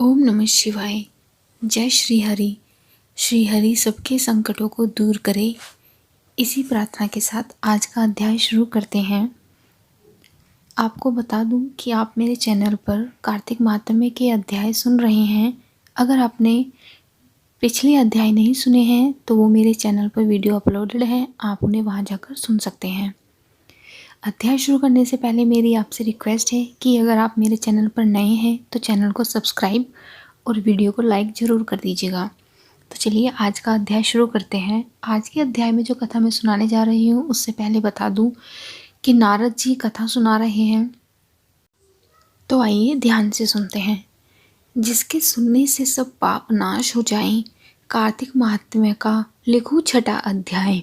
ओम नमः शिवाय। जय श्री हरि। श्री हरि सबके संकटों को दूर करे, इसी प्रार्थना के साथ आज का अध्याय शुरू करते हैं। आपको बता दूं कि आप मेरे चैनल पर कार्तिक माहात्म्य के अध्याय सुन रहे हैं। अगर आपने पिछले अध्याय नहीं सुने हैं तो वो मेरे चैनल पर वीडियो अपलोडेड है, आप उन्हें वहां जाकर सुन सकते हैं। अध्याय शुरू करने से पहले मेरी आपसे रिक्वेस्ट है कि अगर आप मेरे चैनल पर नए हैं तो चैनल को सब्सक्राइब और वीडियो को लाइक ज़रूर कर दीजिएगा। तो चलिए आज का अध्याय शुरू करते हैं। आज के अध्याय में जो कथा मैं सुनाने जा रही हूँ उससे पहले बता दूँ कि नारद जी कथा सुना रहे हैं। तो आइए ध्यान से सुनते हैं। जिसके सुनने से सब पाप नाश हो जाएं, कार्तिक माहात्म्य का लिखूं छठा अध्याय।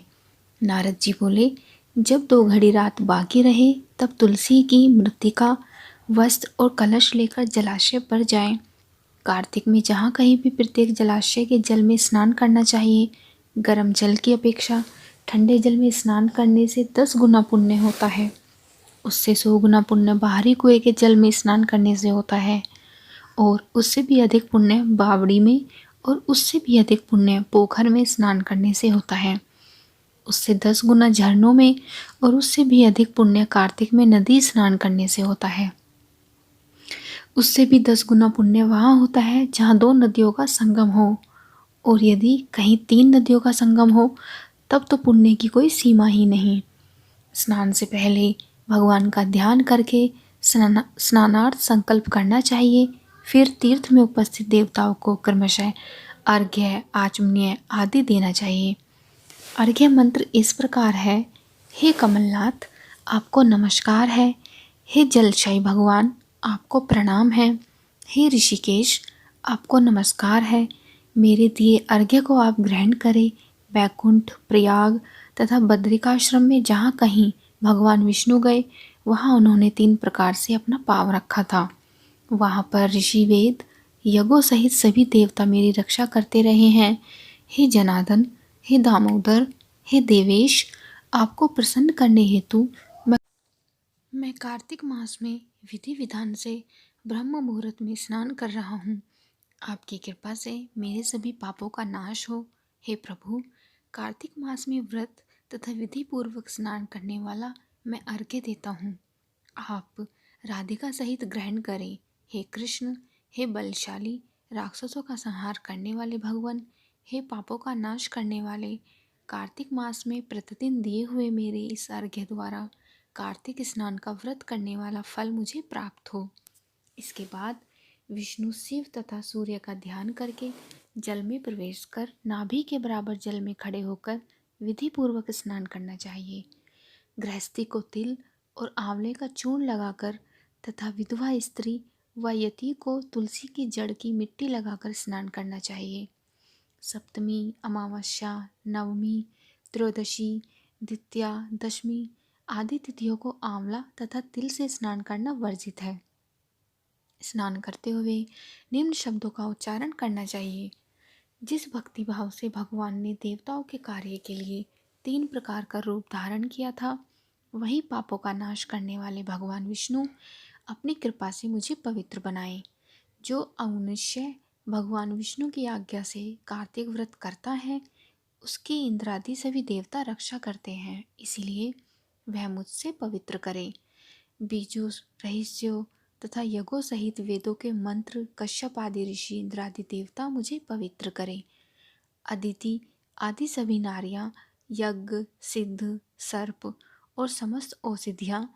नारद जी बोले, जब 2 घड़ी रात बाकी रहे तब तुलसी की मृत्तिका, वस्त्र और कलश लेकर जलाशय पर जाएं। कार्तिक में जहाँ कहीं भी प्रत्येक जलाशय के जल में स्नान करना चाहिए। गर्म जल की अपेक्षा ठंडे जल में स्नान करने से 10 गुना पुण्य होता है। उससे 100 गुना पुण्य बाहरी कुएं के जल में स्नान करने से होता है, और उससे भी अधिक पुण्य बावड़ी में, और उससे भी अधिक पुण्य पोखर में स्नान करने से होता है। उससे 10 गुना झरनों में, और उससे भी अधिक पुण्य कार्तिक में नदी स्नान करने से होता है। उससे भी 10 गुना पुण्य वहाँ होता है जहाँ 2 नदियों का संगम हो, और यदि कहीं 3 नदियों का संगम हो तब तो पुण्य की कोई सीमा ही नहीं। स्नान से पहले भगवान का ध्यान करके स्नानार्थ संकल्प करना चाहिए। फिर तीर्थ में उपस्थित देवताओं को क्रमशः अर्घ्य, आचमनीय आदि देना चाहिए। अर्घ्य मंत्र इस प्रकार है। हे कमलनाथ, आपको नमस्कार है। हे जलशायी भगवान, आपको प्रणाम है। हे ऋषिकेश, आपको नमस्कार है। मेरे दिए अर्घ्य को आप ग्रहण करें। बैकुंठ, प्रयाग तथा बद्रिकाश्रम में जहाँ कहीं भगवान विष्णु गए वहाँ उन्होंने 3 प्रकार से अपना पाँव रखा था। वहाँ पर ऋषि, वेद, यज्ञों सहित सभी देवता मेरी रक्षा करते रहे हैं। हे जनार्दन, हे दामोदर, हे देवेश, आपको प्रसन्न करने हेतु मैं कार्तिक मास में विधि विधान से ब्रह्म मुहूर्त में स्नान कर रहा हूँ। आपकी कृपा से मेरे सभी पापों का नाश हो। हे प्रभु, कार्तिक मास में व्रत तथा विधि पूर्वक स्नान करने वाला मैं अर्घ्य देता हूँ। आप राधिका सहित ग्रहण करें। हे कृष्ण, हे बलशाली, राक्षसों का संहार करने वाले भगवान, हे पापों का नाश करने वाले, कार्तिक मास में प्रतिदिन दिए हुए मेरे इस अर्घ्य द्वारा कार्तिक स्नान का व्रत करने वाला फल मुझे प्राप्त हो। इसके बाद विष्णु, शिव तथा सूर्य का ध्यान करके जल में प्रवेश कर नाभि के बराबर जल में खड़े होकर विधि पूर्वक स्नान करना चाहिए। गृहस्थी को तिल और आंवले का चूर्ण लगाकर तथा विधवा स्त्री व यति को तुलसी की जड़ की मिट्टी लगाकर स्नान करना चाहिए। सप्तमी, अमावस्या, नवमी, त्रयोदशी, द्वितीया, दशमी आदि तिथियों को आंवला तथा तिल से स्नान करना वर्जित है। स्नान करते हुए निम्न शब्दों का उच्चारण करना चाहिए। जिस भक्ति भाव से भगवान ने देवताओं के कार्य के लिए 3 प्रकार का रूप धारण किया था, वही पापों का नाश करने वाले भगवान विष्णु अपनी कृपा से मुझे पवित्र बनाए। जो अमनुष्य भगवान विष्णु की आज्ञा से कार्तिक व्रत करता है, उसकी इंद्रादि सभी देवता रक्षा करते हैं, इसीलिए वह मुझसे पवित्र करे। बीजों, रहस्यों तथा यज्ञों सहित वेदों के मंत्र, कश्यप आदि ऋषि, इंद्रादि देवता मुझे पवित्र करें। अदिति आदि सभी नारियां, यज्ञ, सिद्ध, सर्प और समस्त औषधियाँ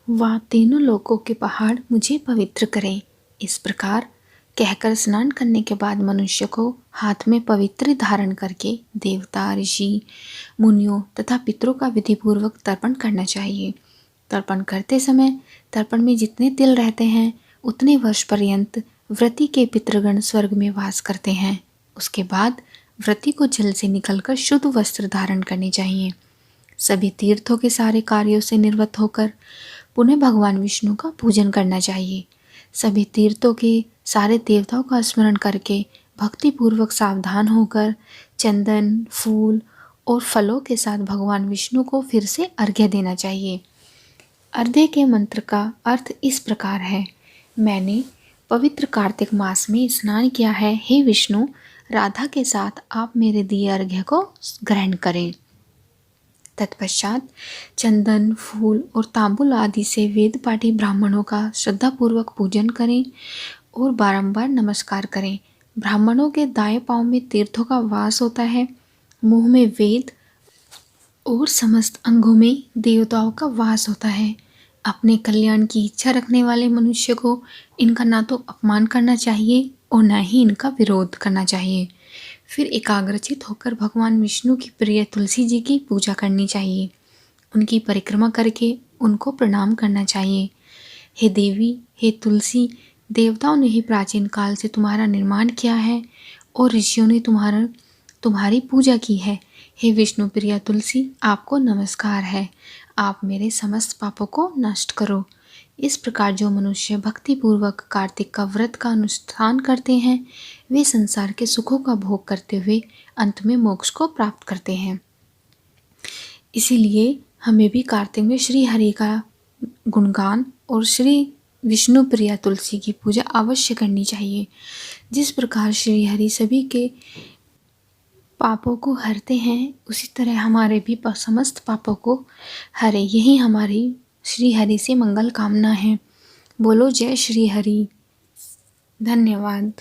व तीनों लोकों के पहाड़ मुझे पवित्र करें। इस प्रकार कहकर स्नान करने के बाद मनुष्य को हाथ में पवित्र धारण करके देवता, ऋषि, मुनियों तथा पितरों का विधिपूर्वक तर्पण करना चाहिए। तर्पण करते समय तर्पण में जितने तिल रहते हैं उतने वर्ष पर्यंत व्रती के पितृगण स्वर्ग में वास करते हैं। उसके बाद व्रती को जल से निकलकर शुद्ध वस्त्र धारण करने चाहिए। सभी तीर्थों के सारे कार्यों से निवृत्त होकर पुनः भगवान विष्णु का पूजन करना चाहिए। सभी तीर्थों के सारे देवताओं का स्मरण करके भक्तिपूर्वक सावधान होकर चंदन, फूल और फलों के साथ भगवान विष्णु को फिर से अर्घ्य देना चाहिए। अर्घ्य के मंत्र का अर्थ इस प्रकार है। मैंने पवित्र कार्तिक मास में स्नान किया है। हे विष्णु, राधा के साथ आप मेरे दिए अर्घ्य को ग्रहण करें। तत्पश्चात चंदन, फूल और तांबुल आदि से वेद पाठी ब्राह्मणों का श्रद्धापूर्वक पूजन करें और बारंबार नमस्कार करें। ब्राह्मणों के दाएं पांव में तीर्थों का वास होता है, मुंह में वेद और समस्त अंगों में देवताओं का वास होता है। अपने कल्याण की इच्छा रखने वाले मनुष्य को इनका ना तो अपमान करना चाहिए और ना ही इनका विरोध करना चाहिए। फिर एकाग्रचित होकर भगवान विष्णु की प्रिय तुलसी जी की पूजा करनी चाहिए। उनकी परिक्रमा करके उनको प्रणाम करना चाहिए। हे देवी, हे तुलसी, देवताओं ने ही प्राचीन काल से तुम्हारा निर्माण किया है और ऋषियों ने तुम्हारी पूजा की है। हे विष्णु प्रिया तुलसी, आपको नमस्कार है। आप मेरे समस्त पापों को नष्ट करो। इस प्रकार जो मनुष्य भक्तिपूर्वक कार्तिक का व्रत का अनुष्ठान करते हैं, वे संसार के सुखों का भोग करते हुए अंत में मोक्ष को प्राप्त करते हैं। इसीलिए हमें भी कार्तिक में श्री हरि का गुणगान और श्री विष्णु प्रिया तुलसी की पूजा अवश्य करनी चाहिए। जिस प्रकार श्री हरि सभी के पापों को हरते हैं, उसी तरह हमारे भी समस्त पापों को हरे। यही हमारी श्री हरि से मंगल कामना है। बोलो जय श्री हरि। धन्यवाद।